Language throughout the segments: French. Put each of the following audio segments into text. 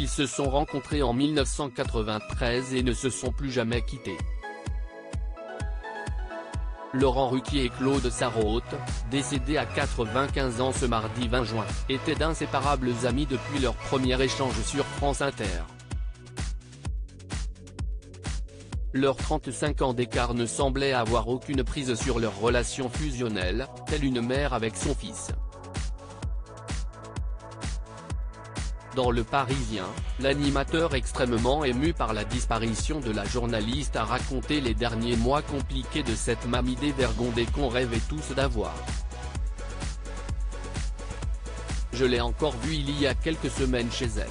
Ils se sont rencontrés en 1993 et ne se sont plus jamais quittés. Laurent Ruquier et Claude Sarraute, décédés à 95 ans ce mardi 20 juin, étaient d'inséparables amis depuis leur premier échange sur France Inter. Leurs 35 ans d'écart ne semblaient avoir aucune prise sur leur relation fusionnelle, telle une mère avec son fils. Dans Le Parisien, l'animateur extrêmement ému par la disparition de la journaliste a raconté les derniers mois compliqués de cette mamie dévergondée qu'on rêvait tous d'avoir. Je l'ai encore vue il y a quelques semaines chez elle.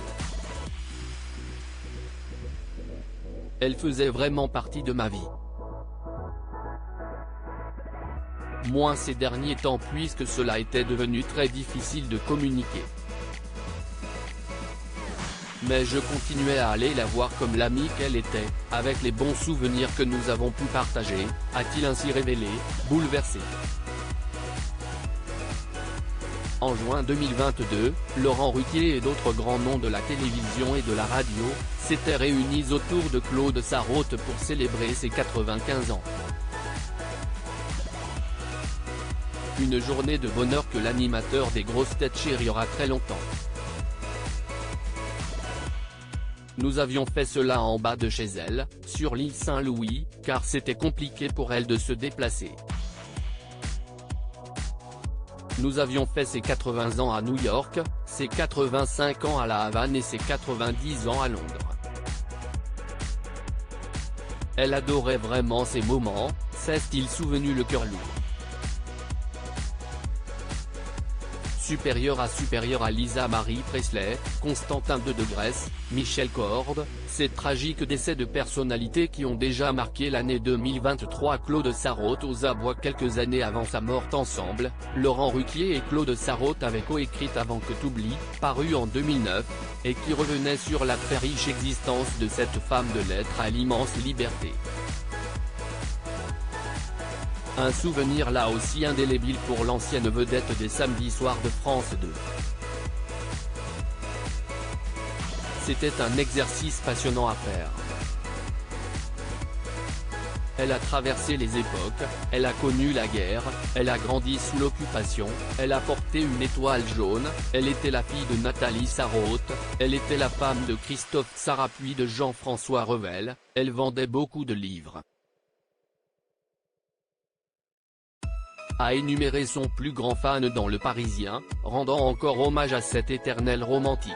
Elle faisait vraiment partie de ma vie. Moins ces derniers temps puisque cela était devenu très difficile de communiquer. Mais je continuais à aller la voir comme l'amie qu'elle était, avec les bons souvenirs que nous avons pu partager, a-t-il ainsi révélé, bouleversé. En juin 2022, Laurent Ruquier et d'autres grands noms de la télévision et de la radio, s'étaient réunis autour de Claude Sarraute pour célébrer ses 95 ans. Une journée de bonheur que l'animateur des grosses têtes chérira très longtemps. Nous avions fait cela en bas de chez elle, sur l'île Saint-Louis, car c'était compliqué pour elle de se déplacer. Nous avions fait ses 80 ans à New York, ses 85 ans à La Havane et ses 90 ans à Londres. Elle adorait vraiment ces moments, s'est-il souvenu le cœur lourd. Supérieur à Lisa Marie Presley, Constantin II de Grèce, Michel Cordes, ces tragiques décès de personnalités qui ont déjà marqué l'année 2023. Claude Sarraute aux abois quelques années avant sa mort. Ensemble, Laurent Ruquier et Claude Sarraute avaient coécrit Avant que t'oublies, paru en 2009, et qui revenait sur la très riche existence de cette femme de lettres à l'immense liberté. Un souvenir là aussi indélébile pour l'ancienne vedette des samedis soirs de France 2. C'était un exercice passionnant à faire. Elle a traversé les époques, elle a connu la guerre, elle a grandi sous l'occupation, elle a porté une étoile jaune, elle était la fille de Nathalie Sarraute, elle était la femme de Christophe Sarrat puis de Jean-François Revel, elle vendait beaucoup de livres. A énuméré son plus grand fan dans Le Parisien, rendant encore hommage à cet éternel romantique.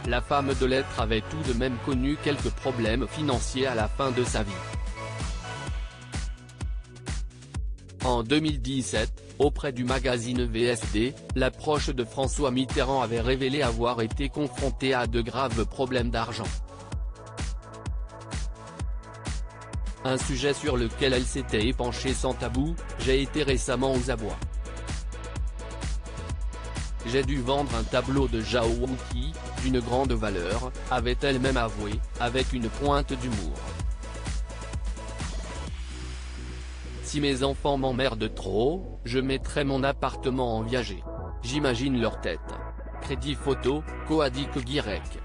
La femme de lettres avait tout de même connu quelques problèmes financiers à la fin de sa vie. En 2017, auprès du magazine VSD, la proche de François Mitterrand avait révélé avoir été confrontée à de graves problèmes d'argent. Un sujet sur lequel elle s'était épanchée sans tabou. J'ai été récemment aux abois. J'ai dû vendre un tableau de Zhao Wongqi, d'une grande valeur, avait-elle même avoué, avec une pointe d'humour. Si mes enfants m'emmerdent trop, je mettrai mon appartement en viager. J'imagine leur tête. Crédit photo, Coadic Guirec.